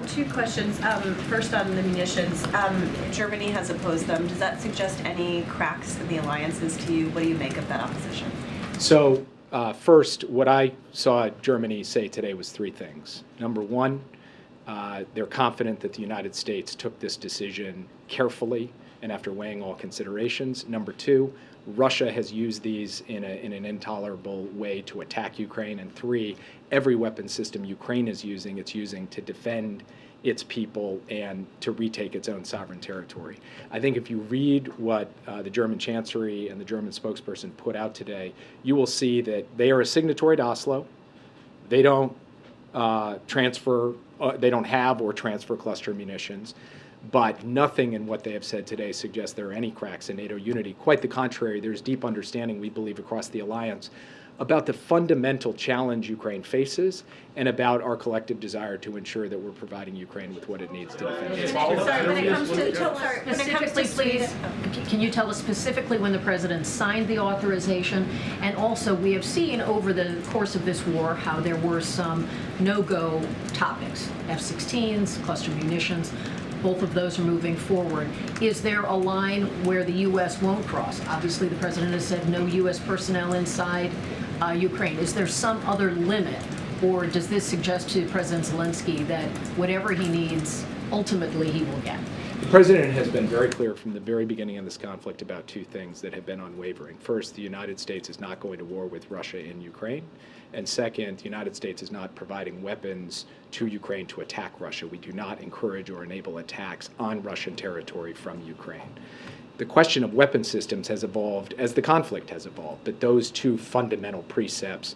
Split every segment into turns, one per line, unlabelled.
Two questions. First on the munitions. Germany has opposed them. Does that suggest any cracks in the alliances to you? What do you make of that opposition?
So first, what I saw Germany say today was three things. Number one, they're confident that the United States took this decision carefully and after weighing all considerations. Number two, Russia has used these in an intolerable way to attack Ukraine. And three, every weapon system Ukraine is using, it's using to defend its people and to retake its own sovereign territory. I think if you read what the German Chancellery and the German spokesperson put out today, you will see that they are a signatory to Oslo. They don't they don't have or transfer cluster munitions. But nothing in what they have said today suggests there are any cracks in NATO unity. Quite the contrary, there's deep understanding, we believe, across the alliance about the fundamental challenge Ukraine faces and about our collective desire to ensure that we're providing Ukraine with what it needs to defend itself.
Sorry, when it comes to please, can you tell us specifically when the president signed the authorization? And also, we have seen over the course of this war how there were some no-go topics, F-16s, cluster munitions. Both of those are moving forward. Is there a line where the U.S. won't cross? Obviously, the president has said no U.S. personnel inside Ukraine. Is there some other limit, or does this suggest to President Zelensky that whatever he needs, ultimately he will get?
The president has been very clear from the very beginning of this conflict about two things that have been unwavering. First, the United States is not going to war with Russia in Ukraine. And second, the United States is not providing weapons to Ukraine to attack Russia. We do not encourage or enable attacks on Russian territory from Ukraine. The question of weapon systems has evolved as the conflict has evolved, but those two fundamental precepts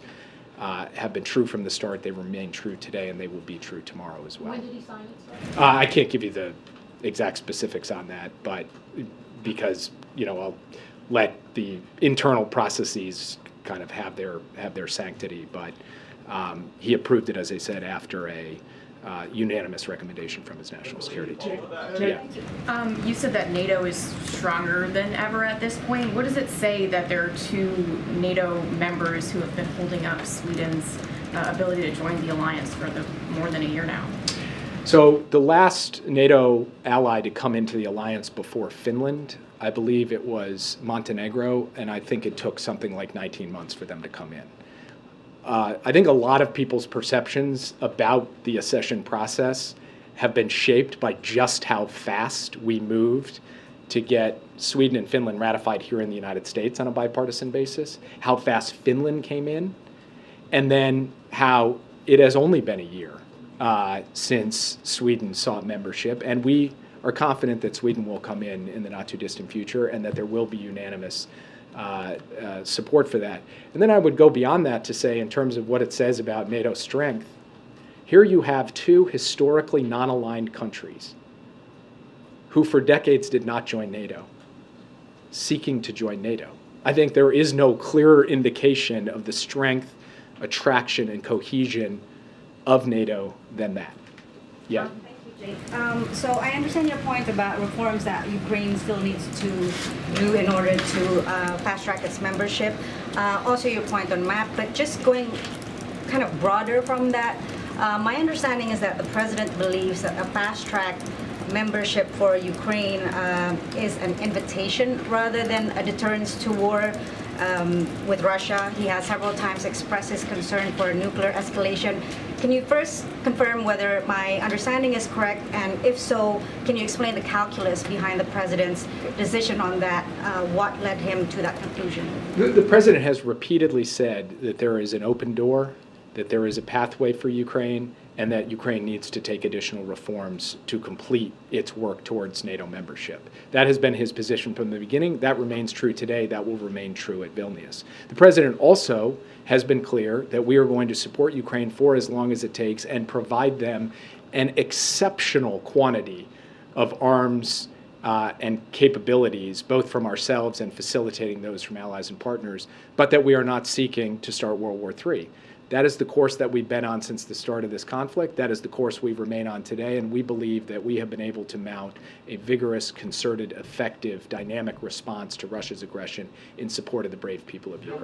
have been true from the start. They remain true today, and they will be true tomorrow as well.
When did he sign it?
I can't give you the exact specifics on that, but because I'll let the internal processes kind of have their sanctity. But he approved it, as I said, after a unanimous recommendation from his national security team.
Yeah. You said that NATO is stronger than ever at this point. What does it say that there are two NATO members who have been holding up Sweden's ability to join the alliance for more than a year now?
So the last NATO ally to come into the alliance before Finland, I believe it was Montenegro, and I think it took something like 19 months for them to come in. I think a lot of people's perceptions about the accession process have been shaped by just how fast we moved to get Sweden and Finland ratified here in the United States on a bipartisan basis, how fast Finland came in, and then how it has only been a year since Sweden sought membership, and we are confident that Sweden will come in the not-too-distant future and that there will be unanimous support for that. And then I would go beyond that to say, in terms of what it says about NATO's strength, here you have two historically non-aligned countries who for decades did not join NATO, seeking to join NATO. I think there is no clearer indication of the strength, attraction, and cohesion of NATO than that. Yeah.
So I understand your point about reforms that Ukraine still needs to do in order to fast-track its membership. Also your point on MAP, but just going kind of broader from that, my understanding is that the president believes that a fast-track membership for Ukraine is an invitation rather than a deterrence to war with Russia. He has several times expressed his concern for nuclear escalation. Can you first confirm whether my understanding is correct, and if so, can you explain the calculus behind the president's decision on that? What led him to that conclusion?
The president has repeatedly said that there is an open door, that there is a pathway for Ukraine, and that Ukraine needs to take additional reforms to complete its work towards NATO membership. That has been his position from the beginning. That remains true today. That will remain true at Vilnius. The president also has been clear that we are going to support Ukraine for as long as it takes and provide them an exceptional quantity of arms and capabilities, both from ourselves and facilitating those from allies and partners, but that we are not seeking to start World War III. That is the course that we've been on since the start of this conflict. That is the course we remain on today, and we believe that we have been able to mount a vigorous, concerted, effective, dynamic response to Russia's aggression in support of the brave people of Ukraine.